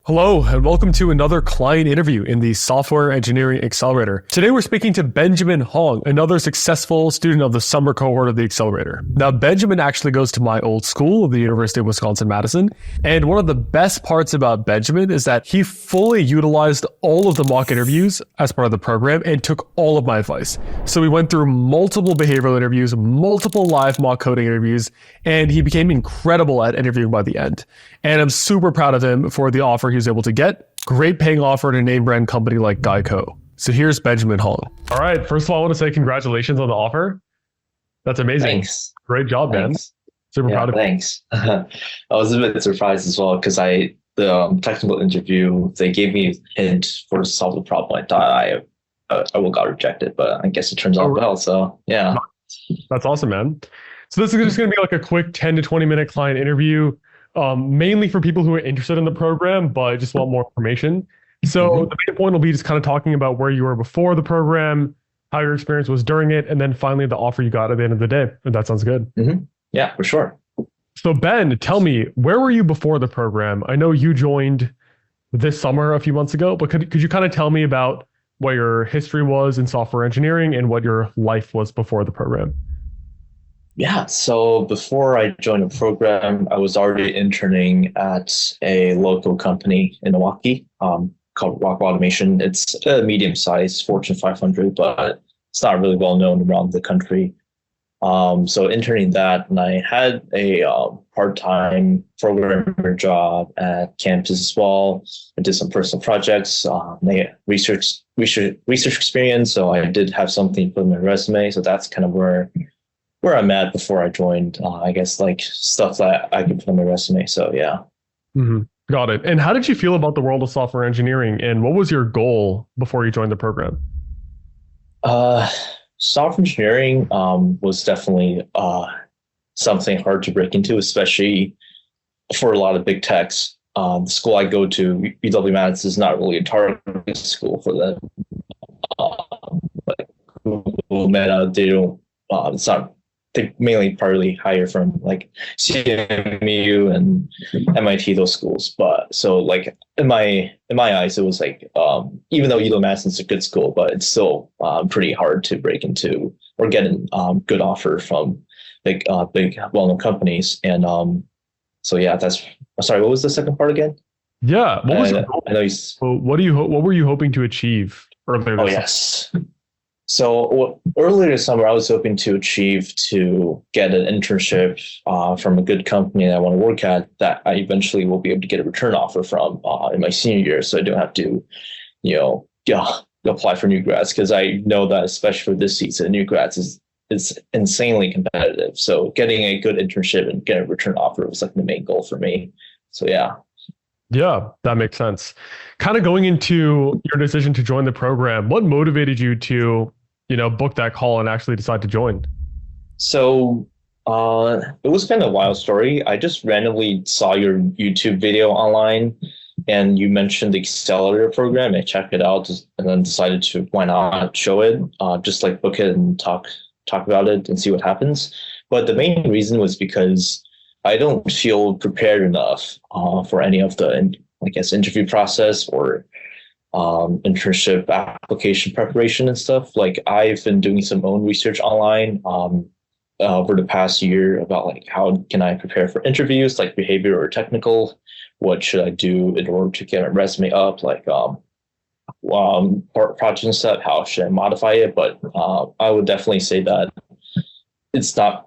Hello, and welcome to another client interview in the Software Engineering Accelerator. Today, we're speaking to Benjamin Hong, another successful student of the summer cohort of the Accelerator. Now, Benjamin actually goes to my old school, the University of Wisconsin-Madison. And one of the best parts about Benjamin is that he fully utilized all of the mock interviews as part of the program and took all of my advice. So we went through multiple behavioral interviews, multiple live mock coding interviews, and he became incredible at interviewing by the end. And I'm super proud of him for the offer he was able to get. Great paying offer at a name brand company like Geico. So here's Benjamin Hong. All right. First of all, I want to say congratulations on the offer. That's amazing. Thanks. Great job, man. Super proud of you. Thanks. I was a bit surprised as well because the technical interview, they gave me a hint for to solve the problem. I thought I will got rejected, but I guess it turns out well. So yeah. That's awesome, man. So this is just going to be like a quick 10 to 20 minute client interview. Mainly for people who are interested in the program, but just want more information. So the main point will be just kind of talking about where you were before the program, how your experience was during it, and then finally the offer you got at the end of the day. If that sounds good. Yeah, for sure. So Ben, tell me, where were you before the program? I know you joined this summer a few months ago, but could you kind of tell me about what your history was in software engineering and what your life was before the program? Yeah, so before I joined the program, I was already interning at a local company in Milwaukee called Rock Automation. It's a medium-sized Fortune 500, but it's not really well known around the country. So interning that, and I had a part-time programmer job at campus as well. I did some personal projects, research experience. So I did have something to put in my resume. So that's kind of where I'm at before I joined, I guess, like stuff that I could put on my resume. So yeah. Got it. And how did you feel about the world of software engineering, and what was your goal before you joined the program? Software engineering was definitely something hard to break into, especially for a lot of big techs. The school I go to, UW-Madison, is not really a target school for them. Like Google, Meta, they don't. It's not. They mainly partly hire from like CMU and MIT, those schools. But so like in my eyes, it was like even though UW-Madison's a good school, but it's still pretty hard to break into or get a good offer from big well-known companies. And so yeah, that's. Sorry, what was the second part again? Yeah, what was your goal? I know what were you hoping to achieve earlier this yes. So earlier this summer, I was hoping to achieve to get an internship from a good company that I want to work at that I eventually will be able to get a return offer from in my senior year. So I don't have to, apply for new grads, because I know that especially for this season, new grads is insanely competitive. So getting a good internship and getting a return offer was like the main goal for me. So yeah. Yeah, that makes sense. Kind of going into your decision to join the program, what motivated you to book that call and actually decide to join? So it was kind of a wild story. I just randomly saw your YouTube video online and you mentioned the Accelerator program. I checked it out and then decided to, why not show it, just like book it and talk about it and see what happens. But the main reason was because I don't feel prepared enough for any of the, interview process or internship application preparation and stuff. Like I've been doing some own research online over the past year about like how can I prepare for interviews, like behavior or technical. What should I do in order to get my resume up? Like project and stuff. How should I modify it? But I would definitely say that it's not.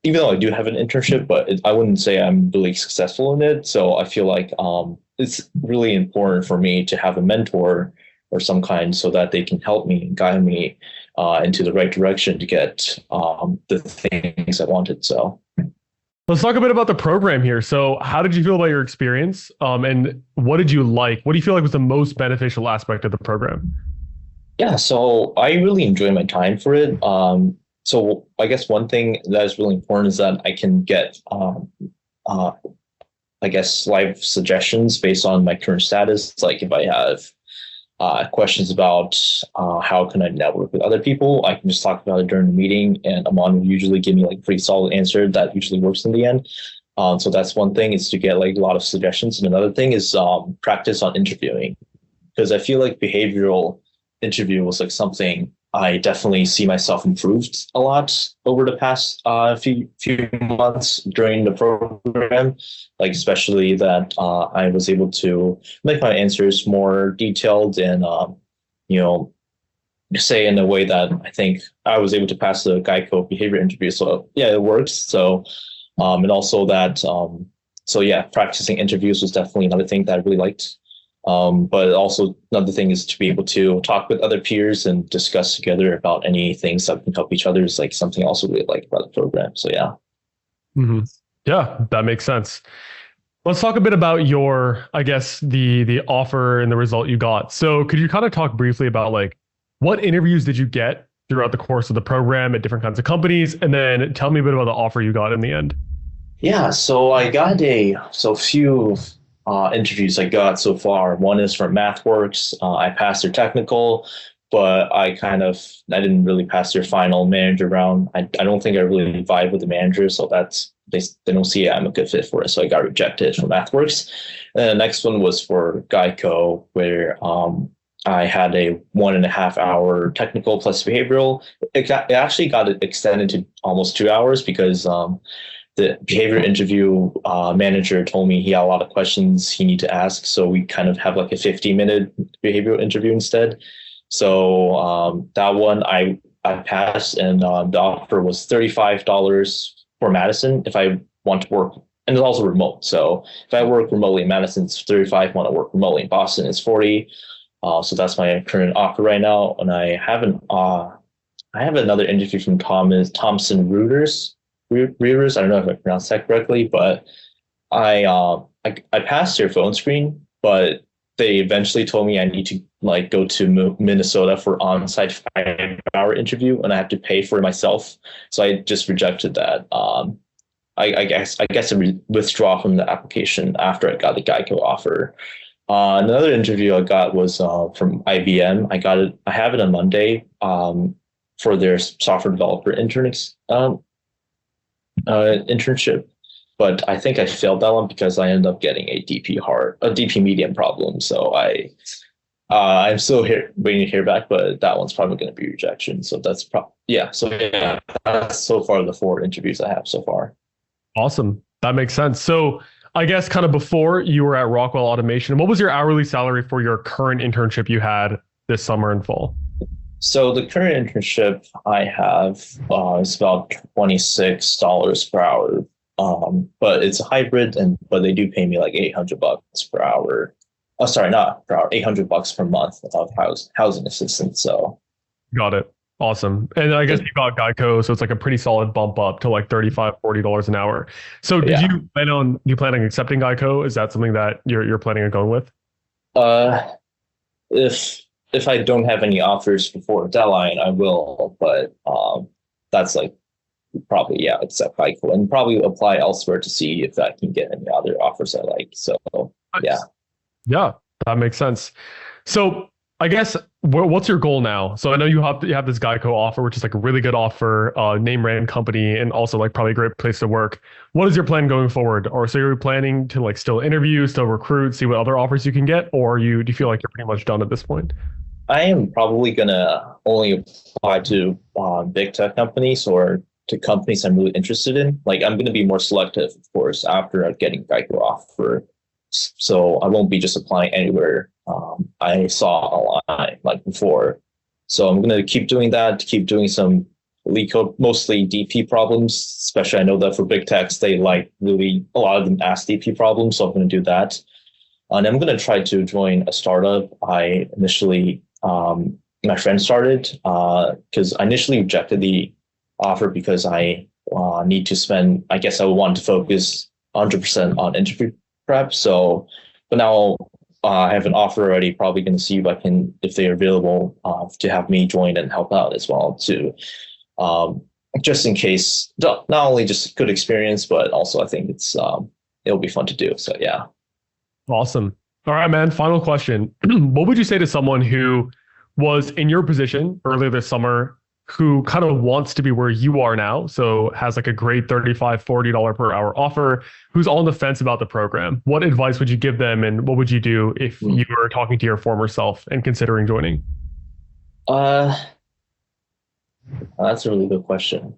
Even though I do have an internship, but I wouldn't say I'm really successful in it. So I feel like it's really important for me to have a mentor or some kind so that they can help me and guide me into the right direction to get the things I wanted. So let's talk a bit about the program here. So how did you feel about your experience? And what did you like? What do you feel like was the most beneficial aspect of the program? Yeah, so I really enjoyed my time for it. So I guess one thing that is really important is that I can get, live suggestions based on my current status. Like if I have questions about how can I network with other people, I can just talk about it during the meeting, and Aman will usually give me like pretty solid answer that usually works in the end. So that's one thing, is to get like a lot of suggestions. And another thing is practice on interviewing, because I feel like behavioral interview was like something I definitely see myself improved a lot over the past few months during the program. Like especially that I was able to make my answers more detailed and you know say in a way that I think I was able to pass the Geico behavior interview. So yeah, it works. So and also that so yeah, practicing interviews was definitely another thing that I really liked. But also another thing is to be able to talk with other peers and discuss together about any things that can help each other is like something I also really like about the program. So yeah. Hmm. Yeah, that makes sense. Let's talk a bit about your, I guess, the offer and the result you got. So could you kind of talk briefly about like what interviews did you get throughout the course of the program at different kinds of companies? And then tell me a bit about the offer you got in the end. Yeah, so I got few interviews I got so far. One is from MathWorks. I passed their technical, but I didn't really pass their final manager round. I don't think I really vibe with the manager, so they don't see I'm a good fit for it. So I got rejected from MathWorks. And the next one was for Geico, where I had a 1.5 hour technical plus behavioral. It actually got extended to almost 2 hours because the behavior interview manager told me he had a lot of questions he needed to ask. So we kind of have like a 50-minute behavioral interview instead. So that one I passed, and the offer was $35 for Madison if I want to work, and it's also remote. So if I work remotely in Madison, it's 35. Want to work remotely in Boston, it's 40. So that's my current offer right now, and I have another interview from Thomson Reuters. Reuters. I don't know if I pronounced that correctly, but I passed their phone screen, but they eventually told me I need to like go to Minnesota for on-site 5 hour interview, and I have to pay for it myself. So I just rejected that. I guess I withdraw from the application after I got the Geico offer. Another interview I got was from IBM. I have it on Monday for their software developer internship, but I think I failed that one because I ended up getting a DP medium problem. So I'm still here waiting to hear back, but that one's probably going to be rejection. So yeah. So yeah, that's so far the 4 interviews I have so far. Awesome. That makes sense. So I guess kind of before you were at Rockwell Automation, what was your hourly salary for your current internship you had this summer and fall? So the current internship I have is about $26 per hour. But it's a hybrid, but they do pay me like $800 per hour. Oh, sorry, not per hour, $800 per month of housing assistance. So Got it. Awesome. And I guess you got Geico, so it's like a pretty solid bump up to like $35-$40 an hour. So do you plan on accepting Geico? Is that something that you're planning on going with? If I don't have any offers before deadline, I will. But that's like probably accept Geico and probably apply elsewhere to see if I can get any other offers I like. So yeah. Yeah, that makes sense. So I guess what's your goal now? So I know you have this Geico offer, which is like a really good offer, name brand company, and also like probably a great place to work. What is your plan going forward? Or so you're planning to like still interview, still recruit, see what other offers you can get, or do you feel like you're pretty much done at this point? I am probably gonna only apply to big tech companies or to companies I'm really interested in. Like I'm gonna be more selective, of course, after getting Geico offer. So I won't be just applying anywhere I saw online like before. So I'm going to keep doing that, keep doing some leak code, mostly DP problems, especially I know that for big techs, they like really, a lot of them ask DP problems. So I'm going to do that. And I'm going to try to join a startup. I initially, my friend started because I initially rejected the offer because I need to spend, I guess I would want to focus 100% on interview prep. So, but now I have an offer already. Probably going to see if they're available to have me join and help out as well too. Just in case, not only just good experience, but also I think it'll be fun to do. So yeah. Awesome. All right, man. Final question. What would you say to someone who was in your position earlier this summer, who kind of wants to be where you are now, so has like a great $35-$40 per hour offer, who's on the fence about the program, what advice would you give them, and what would you do if you were talking to your former self and considering joining? That's a really good question.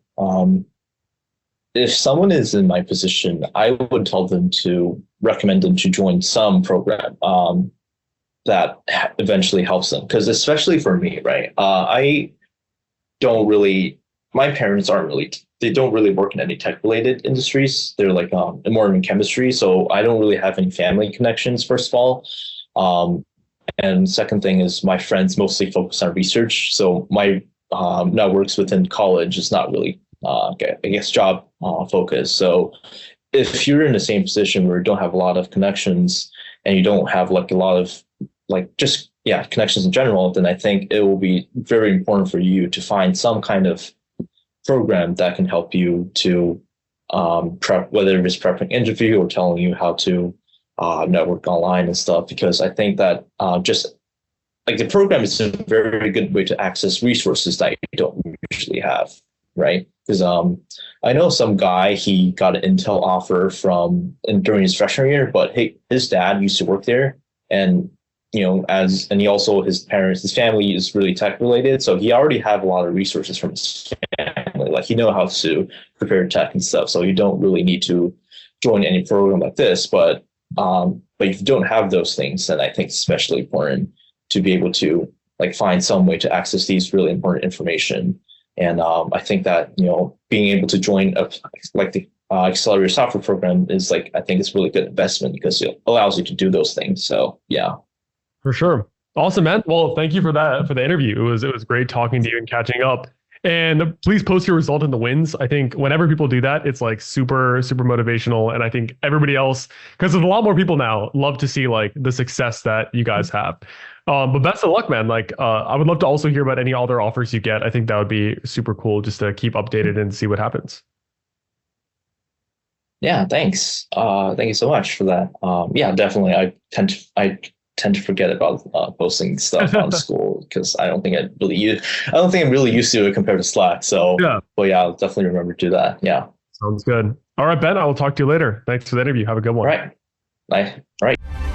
If someone is in my position, I would tell them to recommend them to join some program that eventually helps them. Because especially for me, right? I don't really, my parents aren't really, they don't really work in any tech related industries. They're like more in chemistry. So I don't really have any family connections, first of all. And second thing is my friends mostly focus on research. So my networks within college is not really, I guess, job focused. So if you're in the same position where you don't have a lot of connections and you don't have like a lot of like just connections in general, then I think it will be very important for you to find some kind of program that can help you to prep, whether it's prepping interview or telling you how to network online and stuff. Because I think that just like the program is a very good way to access resources that you don't usually have, right? Because I know some guy, he got an Intel offer during his freshman year, but his dad used to work there, and and he also, his family is really tech related, so he already have a lot of resources from his family. Like he know how to prepare tech and stuff, so you don't really need to join any program like this. But if you don't have those things, then I think it's especially important to be able to like find some way to access these really important information. And I think that being able to join the accelerator software program is I think it's really good investment because it allows you to do those things. So yeah. For sure. Awesome, man. Well, thank you for the interview. It was great talking to you and catching up. And please post your result in the wins. I think whenever people do that, it's like super, super motivational. And I think everybody else, because there's a lot more people now, love to see like the success that you guys have. But best of luck, man. I would love to also hear about any other offers you get. I think that would be super cool just to keep updated and see what happens. Yeah, thanks. Thank you so much for that. Yeah, definitely. I tend to forget about posting stuff on school because I don't think I'm really used to it compared to Slack. So yeah, but yeah, I'll definitely remember to do that. Yeah. Sounds good. All right, Ben, I will talk to you later. Thanks for the interview. Have a good one. All right. Bye. All right.